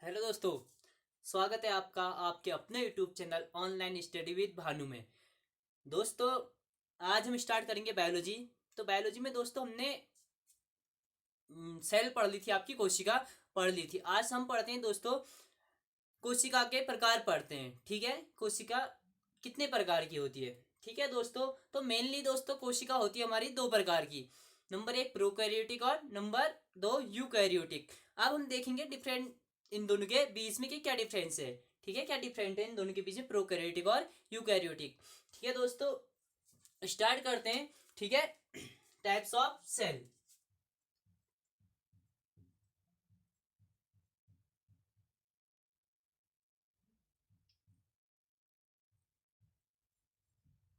Hello दोस्तों। स्वागत है आपका आपके अपने YouTube channel online study with Bhanu में। दोस्तों, आज हम स्टार्ट करेंगे बायोलॉजी। तो बायोलॉजी में दोस्तों हमने सेल पढ़ ली थी, आपकी कोशिका पढ़ ली थी। आज हम पढ़ते हैं दोस्तों, कोशिका के प्रकार पढ़ते हैं। ठीक है, कोशिका कितने प्रकार की होती है। ठीक है दोस्तों, तो मेनली दोस्तों कोशिका होती है हमारी दो प्रकार की। नंबर एक प्रोकैरियोटिक और नंबर दो यूकैरियोटिक। अब हम देखेंगे डिफरेंट इन दोनों के बीच में कि क्या डिफरेंस है। ठीक है, क्या डिफरेंट है इन दोनों के बीच में, प्रोकैरियोटिक और यूकैरियोटिक। ठीक है दोस्तों, स्टार्ट करते हैं। ठीक है, types of cell.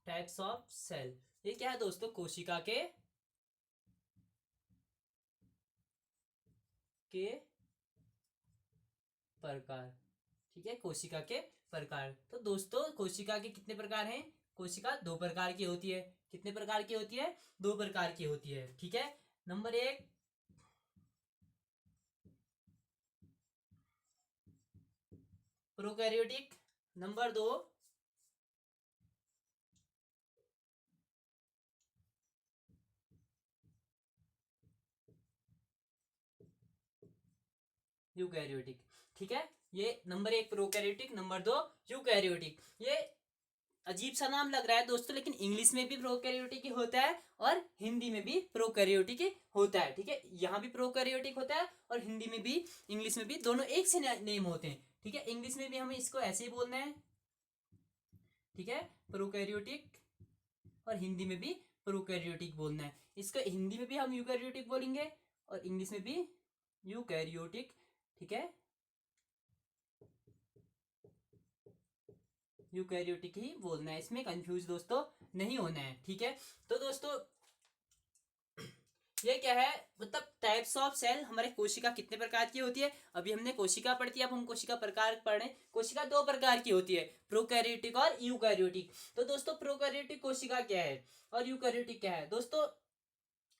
Types of cell, ये क्या है दोस्तों, कोशिका के प्रकार। ठीक है, कोशिका के प्रकार। तो दोस्तों कोशिका के कितने प्रकार हैं। कोशिका दो प्रकार की होती है। कितने प्रकार की होती है, दो प्रकार की होती है। ठीक है, नंबर एक प्रोकैरियोटिक, नंबर दो यूकैरियोटिक। ठीक है, ये नंबर एक प्रोकैरियोटिक, नंबर दो यूकैरियोटिक। ये अजीब सा नाम लग रहा है दोस्तों, लेकिन इंग्लिश में भी प्रोकैरियोटिक ही होता है और हिंदी में भी प्रोकैरियोटिक ही होता है। ठीक है, यहाँ भी प्रोकैरियोटिक होता है और हिंदी में भी, इंग्लिश में भी, दोनों एक से नेम होते हैं। ठीक है, इंग्लिश में भी हमें इसको ऐसे ही बोलना है। ठीक है, प्रोकैरियोटिक, और हिंदी में भी प्रोकैरियोटिक बोलना है। इसको हिंदी में भी हम यूकैरियोटिक बोलेंगे और इंग्लिश में भी यूकैरियोटिक। ठीक है, यूकैरियोटिक ही बोलना है, इसमें कंफ्यूज दोस्तों नहीं होना है। ठीक है, तो दोस्तों ये क्या है, मतलब टाइप्स ऑफ सेल, हमारे कोशिका कितने प्रकार की होती है। अभी हमने कोशिका पढ़ी थी, अब हम कोशिका प्रकार पढ़ रहे हैं। कोशिका दो प्रकार की होती है, प्रोकैरियोटिक और यूकैरियोटिक। तो दोस्तों प्रोकैरियोटिक कोशिका क्या है और यूकैरियोटिक क्या है। दोस्तों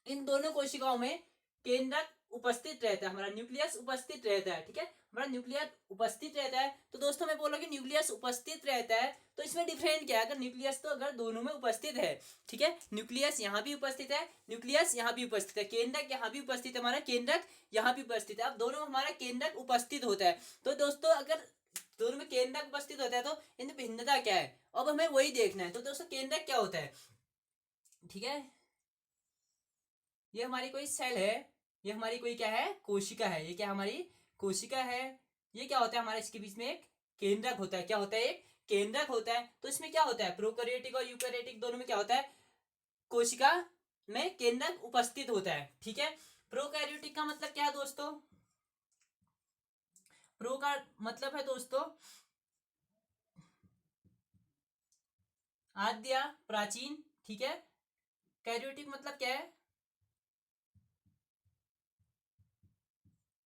इन दोनों कोशिकाओं में केंद्रक उपस्थित रहता है, हमारा न्यूक्लियस उपस्थित रहता है। ठीक है, हमारा न्यूक्लियस उपस्थित रहता है। तो दोस्तों मैं बोला कि न्यूक्लियस उपस्थित रहता है, तो इसमें डिफरेंट क्या है, अगर न्यूक्लियस तो अगर दोनों में उपस्थित है। ठीक है, न्यूक्लियस यहाँ भी उपस्थित है, न्यूक्लियस यहाँ भी उपस्थित है, केंद्रक यहाँ भी उपस्थित है, हमारा केंद्रक यहाँ भी उपस्थित है। अब दोनों हमारा केंद्रक उपस्थित होता है। तो दोस्तों अगर दोनों में केंद्रक उपस्थित होता है तो इनमें भिन्नता क्या है, अब हमें वही देखना है। तो दोस्तों केंद्रक क्या होता है। ठीक है, ये हमारी कोई सेल है, ये हमारी कोई क्या है, कोशिका है। ये क्या हमारी कोशिका है। ये क्या होता है, हमारे इसके बीच में एक केंद्रक होता है। क्या होता है, एक केंद्रक होता है। तो इसमें क्या होता है, प्रोकैरियोटिक और यूकैरियोटिक दोनों में क्या होता है, कोशिका में केंद्रक उपस्थित होता है। ठीक है, प्रोकैरियोटिक का मतलब क्या है दोस्तों, प्रो का मतलब है दोस्तों आद्य, प्राचीन। ठीक है, कैरियोटिक मतलब क्या है,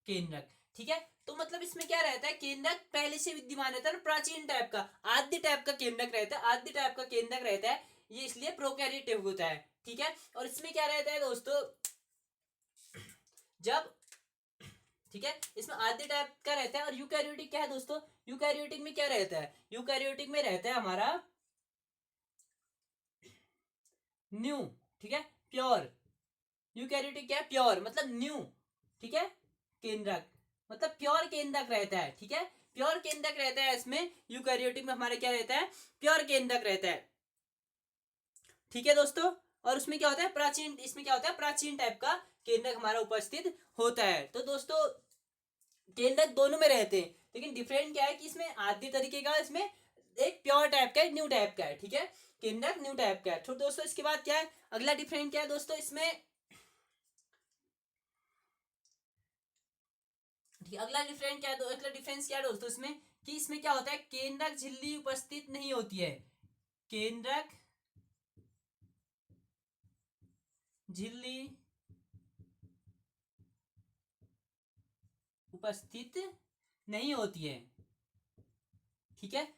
केंद्रक। ठीक है, तो मतलब इसमें क्या रहता है, केंद्रक पहले से विद्यमान रहता है, प्राचीन टाइप का, आद्य टाइप का केंद्रक रहता है, आद्य टाइप का केंद्रक रहता है। ये इसलिए प्रोकैरियोटिक होता है। ठीक है, और इसमें क्या रहता है दोस्तों, जब, ठीक है, इसमें आद्य टाइप का रहता है। और यूकैरियोटिक क्या है दोस्तों, यूकैरियोटिक में क्या रहता है, यूकैरियोटिक में रहता है हमारा न्यू। ठीक है, प्योर। यूकैरियोटिक क्या है, प्योर मतलब न्यू। ठीक है, केंद्रक मतलब प्योर केंद्रक रहता है। ठीक है, प्योर केंद्रक रहता है इसमें। यूकैरियोटिक में हमारे क्या रहता है, प्योर केंद्रक रहता है। ठीक है दोस्तों, और उसमें क्या होता है, प्राचीन, इसमें क्या होता है, प्राचीन टाइप का केंद्रक हमारा उपस्थित होता है। तो दोस्तों केंद्रक दोनों में रहते हैं, लेकिन डिफरेंट क्या है कि इसमें आद्य तरीके का, इसमें एक प्योर टाइप का है, न्यू टाइप का है। ठीक है, केंद्रक न्यू टाइप का है। तो दोस्तों इसके बाद क्या है, अगला डिफरेंट क्या है दोस्तों इसमें, ठीक है, अगला डिफरेंट क्या है, अगला डिफरेंस क्या है दोस्तों इसमें, कि इसमें क्या होता है, केंद्रक झिल्ली उपस्थित नहीं होती है। केंद्रक झिल्ली उपस्थित नहीं होती है। ठीक है,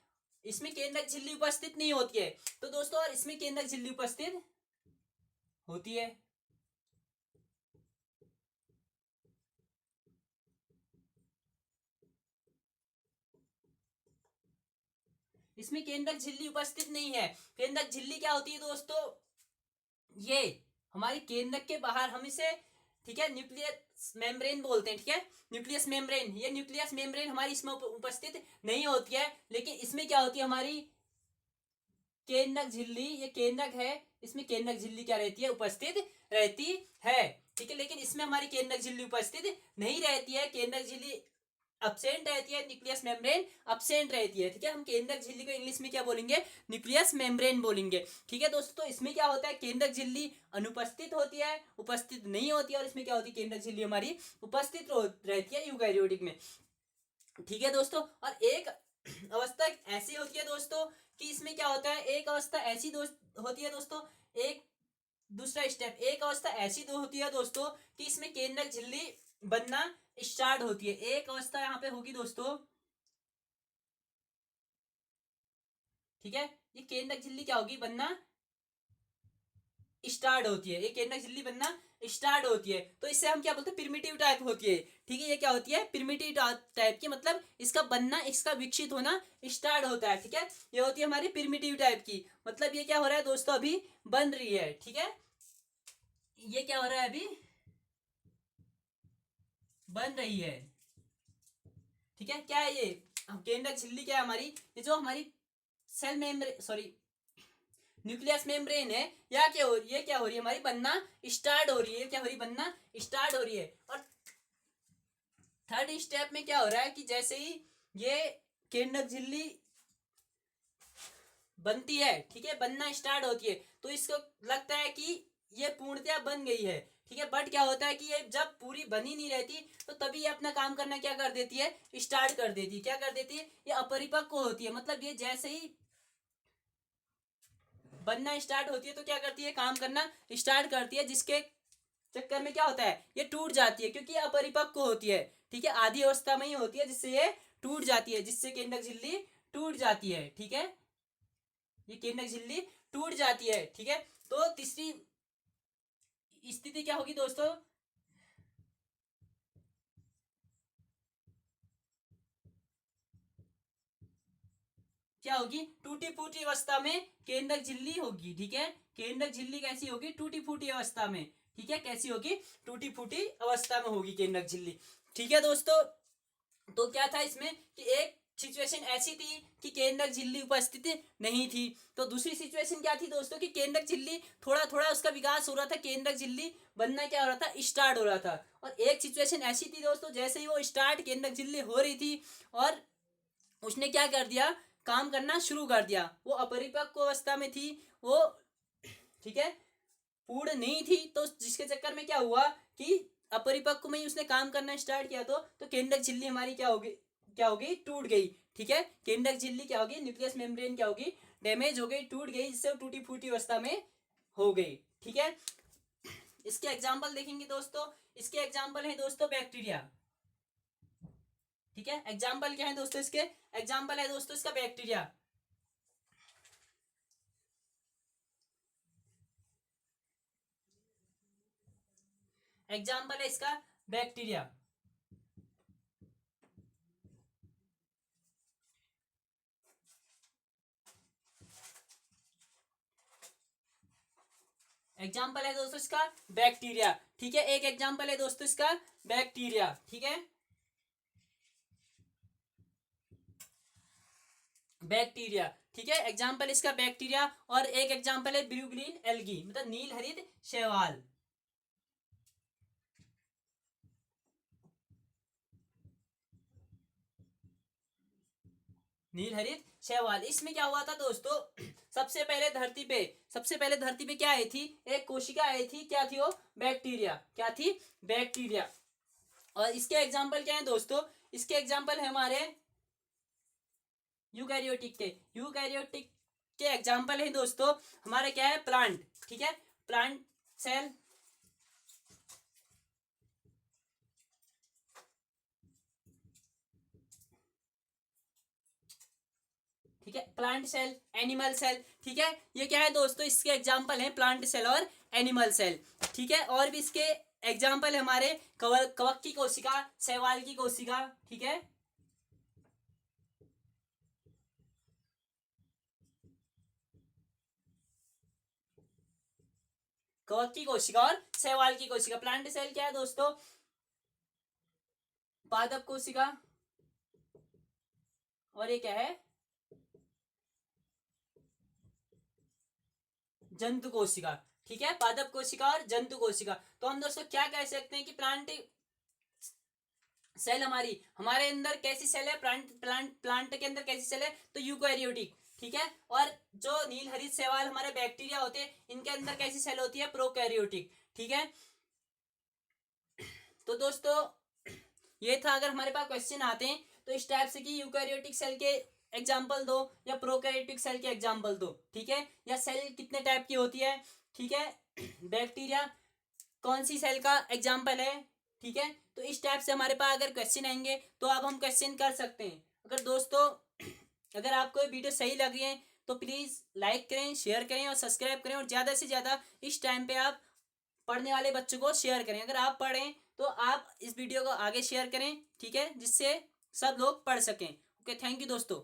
इसमें केंद्रक झिल्ली उपस्थित नहीं होती है। तो दोस्तों और इसमें केंद्रक झिल्ली उपस्थित होती है। इसमें केंद्रक झिल्ली उपस्थित नहीं है। केंद्रक झिल्ली क्या होती है दोस्तों, ये हमारी केंद्रक के बाहर हम इसे, ठीक है, न्यूक्लियस मेम्ब्रेन बोलते हैं, ठीक है, न्यूक्लियस मेम्ब्रेन। ये न्यूक्लियस मेम्ब्रेन हमारी इसमें उपस्थित नहीं होती है, लेकिन इसमें क्या होती है हमारी केंद्रक झिल्ली, ये केंद्रक है, इसमें केंद्रक झिल्ली क्या रहती है, उपस्थित रहती है, ठीक है। लेकिन इसमें हमारी केंद्रक झिल्ली उपस्थित नहीं रहती है, केंद्रक झिल्ली अब्सेंट रहती है, न्यूक्लियस मेम्ब्रेन अब्सेंट रहती है, ठीक है। हम केंद्रक झिल्ली को इंग्लिश में क्या बोलेंगे, न्यूक्लियस मेम्ब्रेन बोलेंगे, ठीक है दोस्तों। तो इसमें क्या होता है, केंद्रक झिल्ली अनुपस्थित होती है, उपस्थित नहीं होती है, और इसमें क्या होती है, केंद्रक झिल्ली हमारी उपस्थित रहती है यूकैरियोटिक में, ठीक है दोस्तों। और एक अवस्था ऐसी होती है दोस्तों कि इसमें क्या होता है, एक अवस्था ऐसी होती है दोस्तों, एक दूसरा स्टेप, एक अवस्था ऐसी होती है दोस्तों कि इसमें केंद्रक झिल्ली बनना स्टार्ट होती है। एक अवस्था यहाँ पे होगी दोस्तों, ठीक है, ये केंद्रक झिल्ली क्या होगी, बनना स्टार्ट होती है, ये केंद्रक झिल्ली बनना स्टार्ट होती है। तो इससे हम क्या बोलते हैं, प्रिमिटिव टाइप होती है, ठीक है। ये क्या होती है, प्रिमिटिव टाइप की, मतलब इसका बनना, इसका विकसित होना स्टार्ट होता है, ठीक है। ये होती है हमारी प्रिमिटिव टाइप की, मतलब ये क्या हो रहा है दोस्तों, अभी बन रही है, ठीक है। ये क्या हो रहा है, अभी बन रही है, ठीक है। क्या है ये, केंद्रक झिल्ली क्या है हमारी, ये जो हमारी cell membrane, sorry nucleus membrane है, या क्या हो रही है, क्या हो रही है हमारी, बनना स्टार्ट हो रही है, क्या हो रही है, बनना स्टार्ट हो रही है। और थर्ड स्टेप में क्या हो रहा है कि जैसे ही ये केंद्रक झिल्ली बनती है, ठीक है, बनना स्टार्ट होती है, तो इसको लगता है कि ये पूर्णतया बन गई है, ठीक है। बट क्या होता है कि ये जब पूरी बनी नहीं रहती, तो तभी ये अपना काम करना क्या कर देती है, स्टार्ट कर देती है, क्या कर देती है, ये अपरिपक्व होती है, मतलब ये जैसे ही बनना स्टार्ट होती है तो क्या करती है, काम करना स्टार्ट करती है, जिसके चक्कर में क्या होता है, ये टूट जाती है, क्योंकि ये अपरिपक्व होती है, ठीक है, आधी अवस्था में ही होती है, जिससे ये टूट जाती है, जिससे केंद्रक झिल्ली टूट जाती है, ठीक है, ये केंद्रक झिल्ली टूट जाती है, ठीक है। तो तीसरी स्थिति क्या होगी दोस्तों, क्या होगी, टूटी फूटी अवस्था में केंद्रक झिल्ली होगी, ठीक है। केंद्रक झिल्ली कैसी होगी, टूटी फूटी अवस्था में, ठीक है, कैसी होगी, टूटी फूटी अवस्था में होगी केंद्रक झिल्ली, ठीक है दोस्तों। तो क्या था इसमें कि एक सिचुएशन ऐसी थी कि केंद्रक झिल्ली उपस्थित नहीं थी, तो दूसरी सिचुएशन क्या थी दोस्तों कि केंद्रक झिल्ली थोड़ा थोड़ा उसका विकास हो रहा था, केंद्रक झिल्ली बनना क्या हो रहा था, स्टार्ट हो रहा था। और एक सिचुएशन ऐसी थी दोस्तों, जैसे ही वो स्टार्ट केंद्रक झिल्ली हो रही थी और उसने क्या कर दिया, काम करना शुरू कर दिया, वो अपरिपक्व अवस्था में थी वो, ठीक है, पूर्ण नहीं थी, तो जिसके चक्कर में क्या हुआ कि अपरिपक्व में ही उसने काम करना स्टार्ट किया, तो केंद्रक झिल्ली हमारी क्या होगी, क्या होगी, टूट गई, ठीक है। केंद्रक झिल्ली क्या होगी, न्यूक्लियस मेम्ब्रेन क्या होगी, डैमेज हो गई, टूट गई, जिससे वो टूटी फूटी अवस्था में हो गई, ठीक है। इसके एग्जाम्पल देखेंगे दोस्तों, इसके एग्जाम्पल है दोस्तों बैक्टीरिया, ठीक है। एग्जाम्पल क्या है दोस्तों, इसके एग्जाम्पल है दोस्तों इसका बैक्टीरिया, एग्जाम्पल है इसका बैक्टीरिया, एग्जाम्पल है दोस्तों इसका बैक्टीरिया, ठीक है। एक एग्जाम्पल है दोस्तों इसका बैक्टीरिया, ठीक है, बैक्टीरिया, ठीक है, एग्जाम्पल इसका बैक्टीरिया। और एक एग्जाम्पल है ब्यूग्रीन एल्गी, मतलब नील हरित शैवाल, नील हरित शैवाल। इसमें क्या हुआ था दोस्तों, सबसे पहले धरती पे क्या आई थी, एक कोशिका आई थी, क्या थी वो, बैक्टीरिया, क्या थी, बैक्टीरिया। और इसके एग्जाम्पल क्या है दोस्तों, इसके एग्जाम्पल है हमारे यूकैरियोटिक के, यूकैरियोटिक के एग्जाम्पल है दोस्तों हमारे क्या है, प्लांट, ठीक है, प्लांट सेल, ठीक है, प्लांट सेल, एनिमल सेल, ठीक है। ये क्या है दोस्तों, इसके एग्जाम्पल हैं प्लांट सेल और एनिमल सेल, ठीक है। और भी इसके एग्जाम्पल है हमारे कवक की कोशिका, शैवाल की कोशिका, ठीक है, कवक की कोशिका और शैवाल की कोशिका। प्लांट सेल क्या है दोस्तों? पादप कोशिका, और ये क्या है? जंतु कोशिका। ठीक है, पादप कोशिका और जंतु कोशिका। तो हम दोस्तों क्या कह सकते हैं कि प्लांट सेल हमारे अंदर कैसी सेल है? प्लांट के अंदर कैसी सेल है? तो यूकैरियोटिक। ठीक है, और जो नील हरित शैवाल हमारे बैक्टीरिया होते हैं, इनके अंदर कैसी सेल होती है? प्रोकैरियोटिक। ठीक है, तो दोस्तों ये था। अगर हमारे पास क्वेश्चन आते हैं तो इस टाइप से कि यूकैरियोटिक सेल के एग्जाम्पल दो या प्रोकैरियोटिक सेल के एग्जाम्पल दो। ठीक है, या सेल कितने टाइप की होती है? ठीक है, बैक्टीरिया कौन सी सेल का एग्जाम्पल है? ठीक है, तो इस टाइप से हमारे पास अगर क्वेश्चन आएंगे तो अब हम क्वेश्चन कर सकते हैं। अगर दोस्तों अगर आपको वीडियो सही लग रही है तो प्लीज़ लाइक करें, शेयर करें और सब्सक्राइब करें, और ज़्यादा से ज़्यादा इस टाइम पे आप पढ़ने वाले बच्चों को शेयर करें। अगर आप पढ़ें तो आप इस वीडियो को आगे शेयर करें। ठीक है, जिससे सब लोग पढ़ सकें। ओके, थैंक यू दोस्तों।